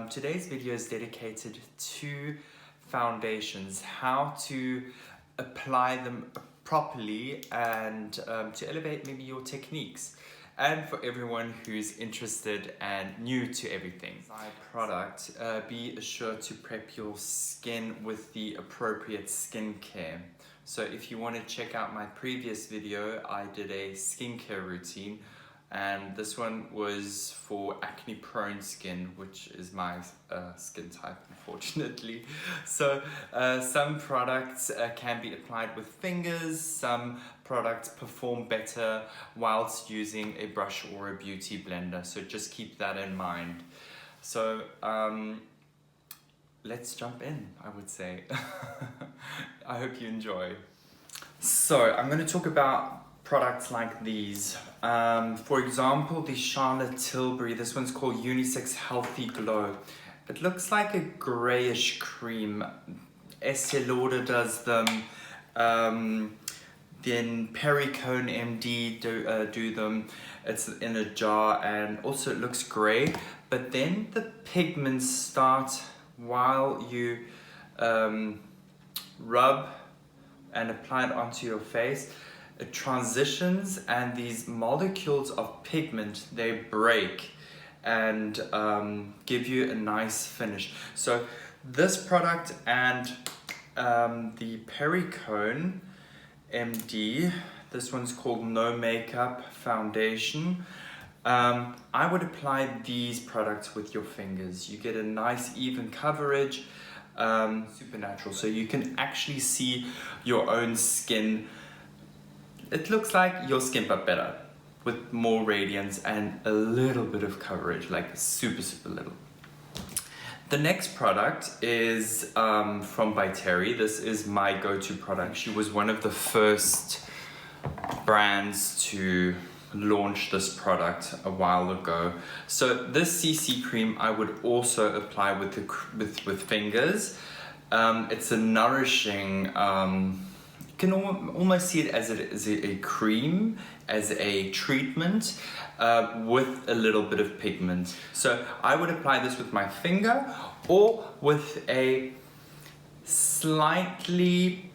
Today's video is dedicated to foundations, how to apply them properly and to elevate maybe your techniques. And for everyone who's interested and new to everything. Side product, be assured to prep your skin with the appropriate skincare. So if you want to check out my previous video, I did a skincare routine, and this one was for acne prone skin, which is my skin type, unfortunately. So some products can be applied with fingers, some products perform better whilst using a brush or a beauty blender, so just keep that in mind. So let's jump in, I would say. I hope you enjoy. So I'm going to talk about products like these. For example, the Charlotte Tilbury, this one's called Unisex Healthy Glow. It looks like a grayish cream. Estee Lauder does them. Then Perricone MD do them. It's in a jar and also it looks grey. But then the pigments start while you rub and apply it onto your face. It transitions and these molecules of pigment, they break and give you a nice finish. So this product and the Perricone MD, this one's called No Makeup Foundation. I would apply these products with your fingers. You get a nice even coverage, super natural, so you can actually see your own skin. It looks like your skin but better, with more radiance and a little bit of coverage, like super little. The next product is from By Terry. This is my go-to product. She was one of the first brands to launch this product a while ago. So this CC cream I would also apply with fingers. It's a nourishing, you can almost see it as a cream, as a treatment with a little bit of pigment. So I would apply this with my finger or with a slightly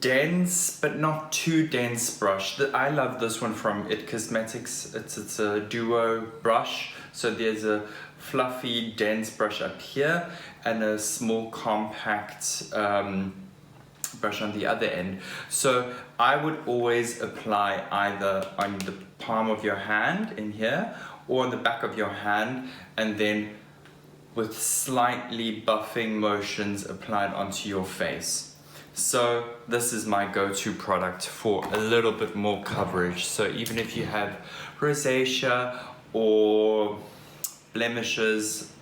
dense but not too dense brush. I love this one from IT Cosmetics. It's a duo brush. So there's a fluffy dense brush up here and a small compact brush on the other end. So I would always apply either on the palm of your hand in here or on the back of your hand, and then with slightly buffing motions applied onto your face. So this is my go-to product for a little bit more coverage. So even if you have rosacea or blemishes,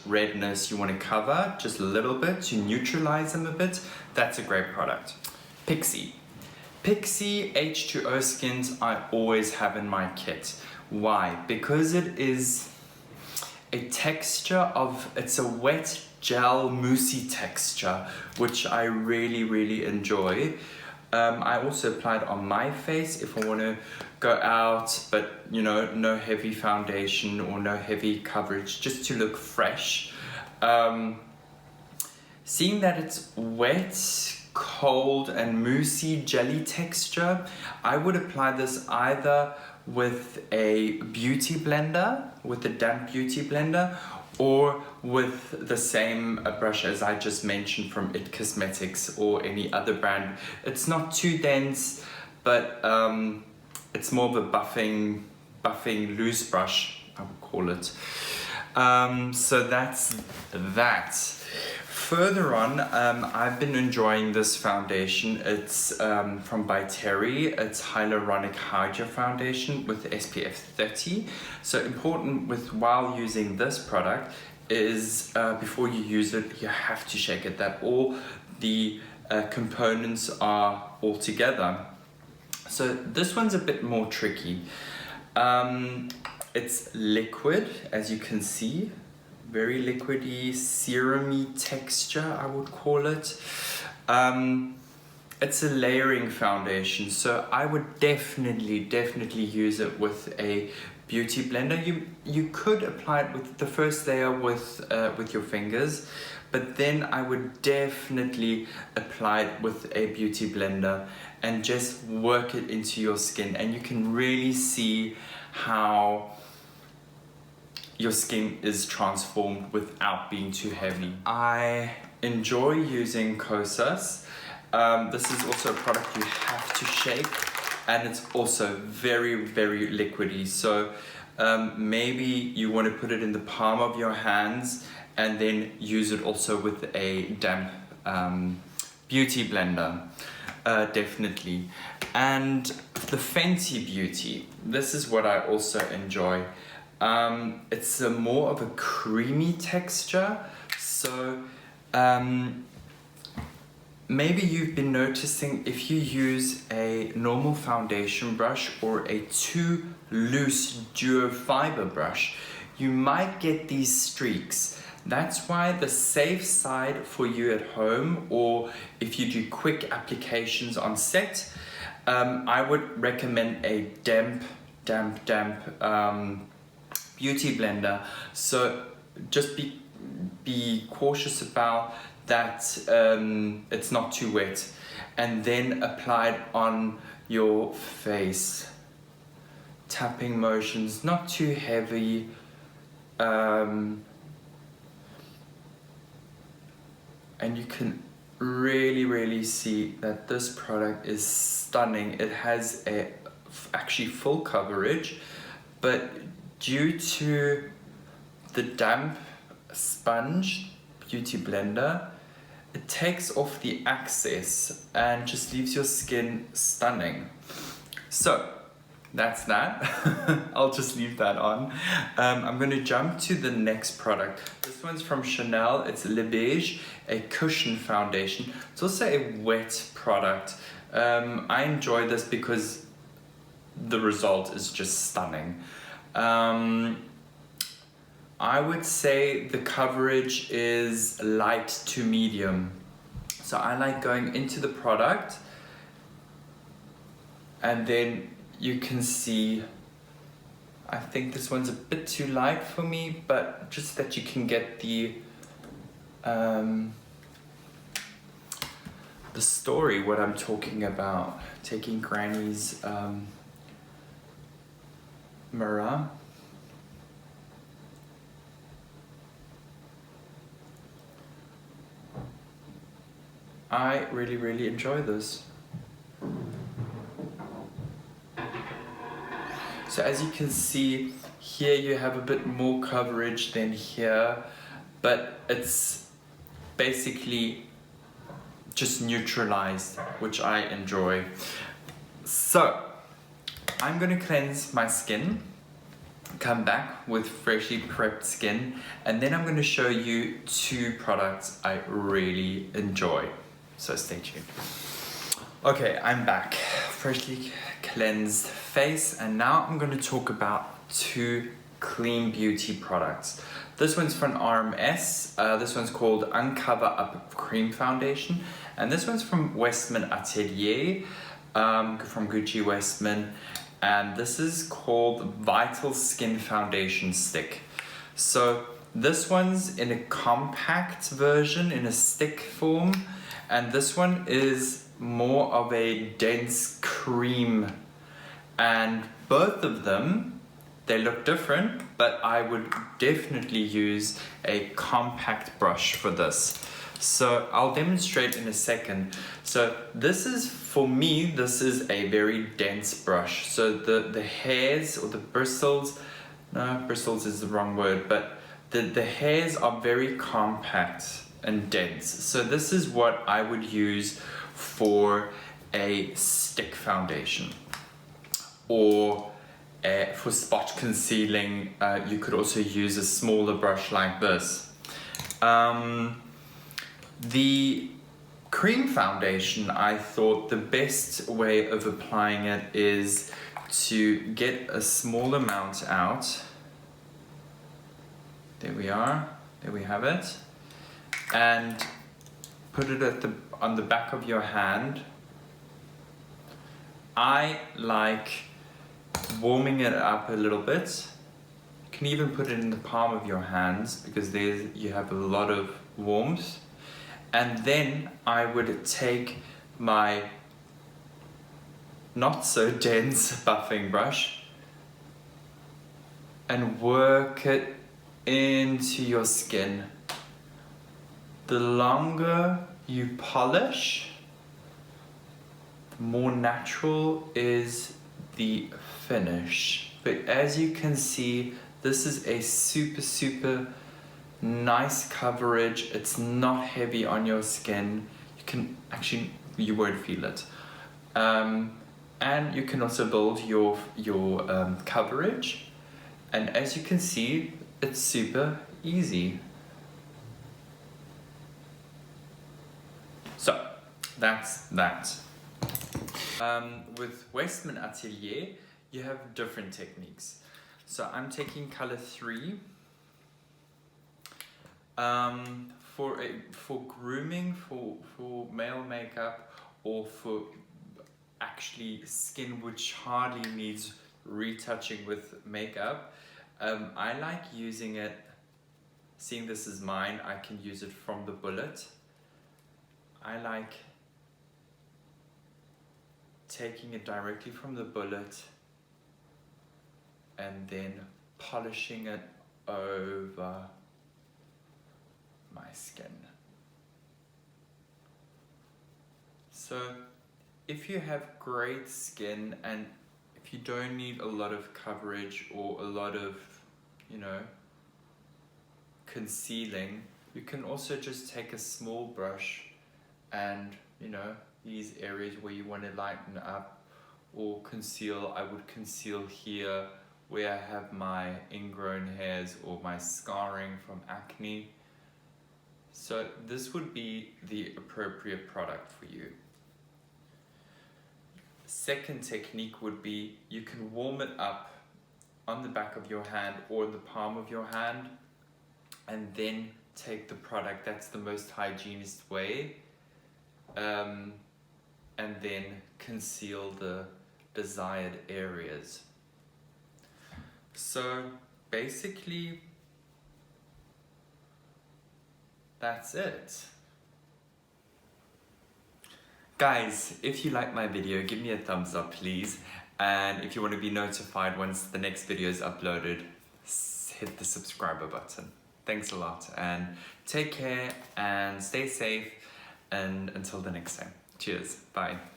redness you want to cover just a little bit to neutralize them a bit, that's a great product. Pixi H2O skins I always have in my kit. Why? Because it is a texture of, it's a wet gel moussey texture, which I really enjoy. I also apply it on my face if I want to go out, but you know, no heavy foundation or no heavy coverage, just to look fresh. Seeing that it's wet, cold and moussey jelly texture, I would apply this either with a beauty blender, with a damp beauty blender, or with the same brush as I just mentioned from IT Cosmetics or any other brand. It's not too dense, but it's more of a buffing loose brush, I would call it. So that's that. Further on, I've been enjoying this foundation. It's from By Terry. It's Hyaluronic Hydra Foundation with SPF 30. So important while using this product is before you use it, you have to shake it, that all the components are all together. So this one's a bit more tricky. It's liquid, as you can see. Very liquidy, serum-y texture, I would call it. It's a layering foundation, so I would definitely use it with a beauty blender. You could apply it with the first layer with your fingers, but then I would definitely apply it with a beauty blender and just work it into your skin, and you can really see how your skin is transformed without being too heavy. I enjoy using Kosas. This is also a product you have to shake, and it's also very, very liquidy. So maybe you want to put it in the palm of your hands and then use it also with a damp beauty blender, definitely. And the Fenty Beauty, this is what I also enjoy. It's more of a creamy texture, so maybe you've been noticing if you use a normal foundation brush or a too loose duo fiber brush, you might get these streaks. That's why the safe side for you at home, or if you do quick applications on set, I would recommend a damp beauty blender. So just be cautious about that, it's not too wet, and then apply it on your face. Tapping motions, not too heavy. And you can really see that this product is stunning. It has actually full coverage, but due to the damp sponge beauty blender, it takes off the excess and just leaves your skin stunning. So that's that. I'll just leave that on. I'm going to jump to the next product. This one's from Chanel. It's Le Beige, a cushion foundation. It's also a wet product. I enjoy this because the result is just stunning. I would say the coverage is light to medium. So I like going into the product, and then you can see, I think this one's a bit too light for me, but just that you can get the story, what I'm talking about, taking Granny's mirror. I really enjoy this. So as you can see, here you have a bit more coverage than here, but it's basically just neutralized, which I enjoy. So I'm gonna cleanse my skin, come back with freshly prepped skin, and then I'm gonna show you two products I really enjoy. So stay tuned. Okay, I'm back. Freshly cleansed face, and now I'm going to talk about two clean beauty products. This one's from RMS. This one's called Uncover Up Cream Foundation, and this one's from Westman Atelier, from Gucci Westman, and this is called Vital Skin Foundation Stick. So this one's in a compact version, in a stick form, and this one is more of a dense cream, and both of them, they look different, but I would definitely use a compact brush for this. So I'll demonstrate in a second. So this is, for me, this is a very dense brush. So the hairs or the bristles, no, bristles is the wrong word, but the hairs are very compact and dense. So this is what I would use for a stick foundation, or for spot concealing. You could also use a smaller brush like this. The cream foundation, I thought the best way of applying it is to get a small amount out. There we are, there we have it, and put it on the back of your hand. I like warming it up a little bit. You can even put it in the palm of your hands because you have a lot of warmth. And then I would take my not so dense buffing brush and work it into your skin. The longer you polish, the more natural is the finish. But as you can see, this is a super nice coverage. It's not heavy on your skin. You won't feel it. And you can also build your coverage. And as you can see, it's super easy. So that's that. With Westman Atelier, you have different techniques. So I'm taking color 3. For grooming, for male makeup, or for actually skin which hardly needs retouching with makeup, I like using it, seeing this is mine, I can use it from the bullet. I like taking it directly from the bullet and then polishing it over my skin. So if you have great skin and if you don't need a lot of coverage or a lot of, concealing, you can also just take a small brush and, these areas where you want to lighten up or conceal, I would conceal here where I have my ingrown hairs or my scarring from acne. So this would be the appropriate product for you. Second technique would be you can warm it up on the back of your hand or the palm of your hand and then take the product. That's the most hygienist way. And then conceal the desired areas. So basically, that's it. Guys, if you like my video, give me a thumbs up please. And if you want to be notified once the next video is uploaded, hit the subscriber button. Thanks a lot and take care and stay safe, and until the next time. Cheers, bye.